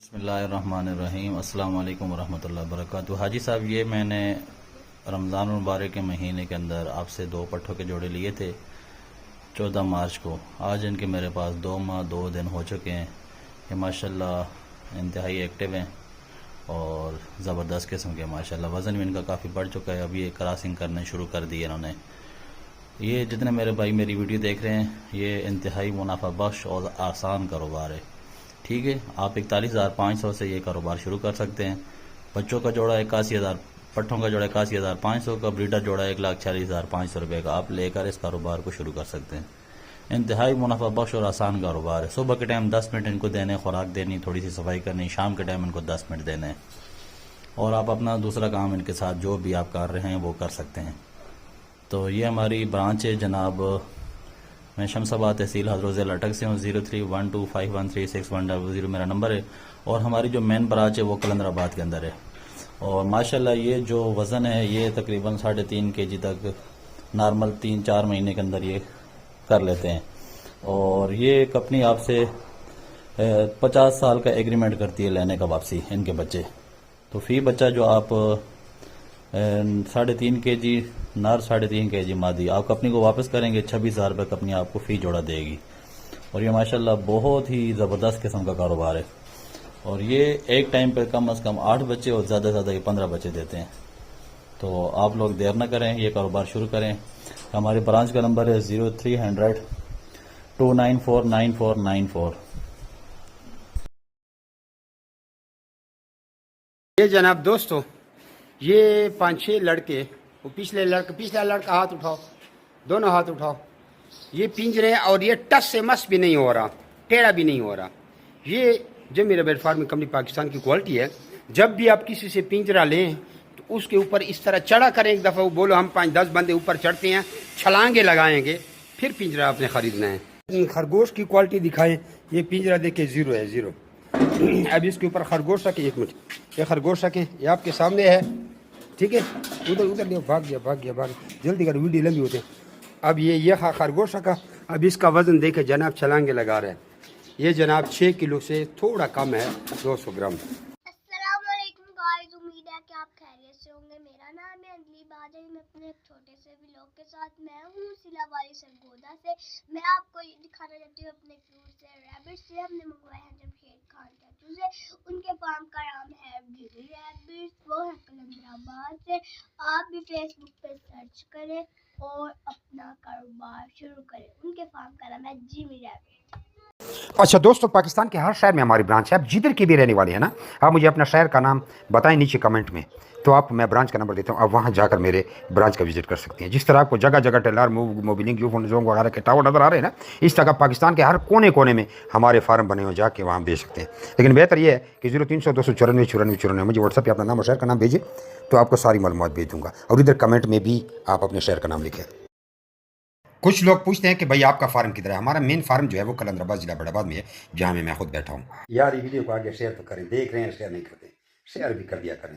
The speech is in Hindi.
बिस्मिल्लाहिर्रहमानिर्रहीम अस्सलाम वालेकुम वरहमतुल्लाहि वबरकातुहू। हाजी साहब, ये मैंने रमज़ान मुबारक के महीने के अंदर आपसे 2 पट्ठों के जोड़े लिए थे 14 मार्च को। आज इनके मेरे पास 2 माह 2 दिन हो चुके हैं। ये माशाल्लाह इंतहाई एक्टिव हैं और ज़बरदस्त किस्म के माशाल्लाह। वज़न भी इनका काफ़ी बढ़ चुका है। अभी ये क्रॉसिंग करने शुरू कर दिए इन्होंने। ये जितने मेरे भाई मेरी वीडियो देख रहे हैं, ये इंतहाई मुनाफा बख्श और आसान कारोबार है। ठीक है, आप 41,500 से ये कारोबार शुरू कर सकते हैं। बच्चों का जोड़ा 81,000, पट्ठों का जोड़ा 81,500 का, ब्रीडर जोड़ा 1,46,500 रुपये का आप लेकर इस कारोबार को शुरू कर सकते हैं। इंतहाई मुनाफा बख्श और आसान कारोबार है। सुबह के टाइम 10 मिनट इनको देने, खुराक देनी, थोड़ी सी सफाई करनी, शाम के टाइम इनको 10 मिनट देने, और आप अपना दूसरा काम इनके साथ जो भी आप कर रहे हैं वो कर सकते हैं। तो ये हमारी ब्रांच है जनाब, मैं शमशाबाद तहसील हजरत अटक से हूँ। 0312513610 मेरा नंबर है। और हमारी जो मेन ब्रांच है वो कलंदराबाद के अंदर है। और माशाल्लाह ये जो वज़न है ये तकरीबन 3.5 kg तक नॉर्मल 3-4 महीने के अंदर ये कर लेते हैं। और ये कंपनी आपसे 50 साल का एग्रीमेंट करती है लेने का वापसी इनके बच्चे। तो फी बच्चा जो आप 3.5 kg नर 3.5 kg मादी आप कंपनी को वापस करेंगे, 26,000 रुपये कंपनी आपको फ़ी जोड़ा देगी। और ये माशाल्लाह बहुत ही ज़बरदस्त किस्म का कारोबार है। और ये एक टाइम पर कम से कम 8 बच्चे और ज़्यादा से ज़्यादा ये 15 बच्चे देते हैं। तो आप लोग देर न करें, ये कारोबार शुरू करें। हमारे ब्रांच का नंबर है 0300 294 9494। ये जनाब दोस्तों, ये 5-6 लड़के, वो पिछला लड़का हाथ उठाओ, दोनों हाथ उठाओ। ये पिंजरे, और ये टस से मस भी नहीं हो रहा, टेढ़ा भी नहीं हो रहा। ये जमीर रैबिट फार्मिंग कंपनी पाकिस्तान की क्वालिटी है। जब भी आप किसी से पिंजरा लें तो उसके ऊपर इस तरह चढ़ा करें। एक दफ़ा वो बोलो हम 5-10 बंदे ऊपर चढ़ते हैं, छलांगे लगाएंगे, फिर पिंजरा आपने ख़रीदना है। खरगोश की क्वालिटी दिखाएं। ये पिंजरा देखे 0 है, 0। अब इसके ऊपर खरगोश रखें, 1 मिनट, ये खरगोश रखें, ये आपके सामने है। ठीक है, उधर लियो, भाग गया, जल्दी कर, वीडियो लंबी होते। अब ये खरगोश रखा। अब इसका वज़न देखे जनाब, छलांगे लगा रहे हैं। ये जनाब 6 किलो से थोड़ा कम है, 200 ग्राम। अस्सलामुअलैकुम गाइस, उम्मीद है कि आप खैरियत से होंगे। मेरा नाम है अंजलि बाजरी। मैं अपने एक छोटे से व्लॉग के साथ मैं हूँ सिलावाली सरगोदा से। मैं आपको ये दिखाना चाहती हूँ अपने क्यूट से रैबिट से। हमने मंगवाए हैं जमशेद खान चाचू से। उनके फार्म का नाम है जिमी रैबिट, वो है कलंदराबाद से। आप भी फेसबुक पे सर्च करें और अपना कारोबार शुरू करें। उनके फार्म का नाम है जिमी रैबिट। अच्छा दोस्तों, पाकिस्तान के हर शहर में हमारी ब्रांच है। आप जिधर की भी रहने वाले हैं ना, आप मुझे अपना शहर का नाम बताएं नीचे कमेंट में, तो आप मैं ब्रांच का नंबर देता हूँ, आप वहाँ जाकर मेरे ब्रांच का विजिट कर सकते हैं। जिस तरह आपको जगह जगह टेलर मोबिलिंग जोंग वगैरह के टावर नजर आ रहे हैं ना, इस तरह पाकिस्तान के हर कोने कोने में हमारे फार्म बने हुए, जाके वहाँ बेच सकते हैं। लेकिन बेहतर यह है कि 0300 294 94 मुझे व्हाट्सएप पर अपना नाम और शहर का नाम भेजें, तो आपको सारी मालूमात भेज दूँगा। और इधर कमेंट में भी आप अपने शहर का नाम लिखें। कुछ लोग पूछते हैं कि भाई आपका फार्म किधर है। हमारा मेन फार्म जो है वो कलंदराबाद जिला बड़ाबाद में है, जहाँ मैं खुद बैठा हूँ। यार ये वीडियो को आगे शेयर तो करें, देख रहे हैं शेयर नहीं करते, शेयर भी कर दिया करें।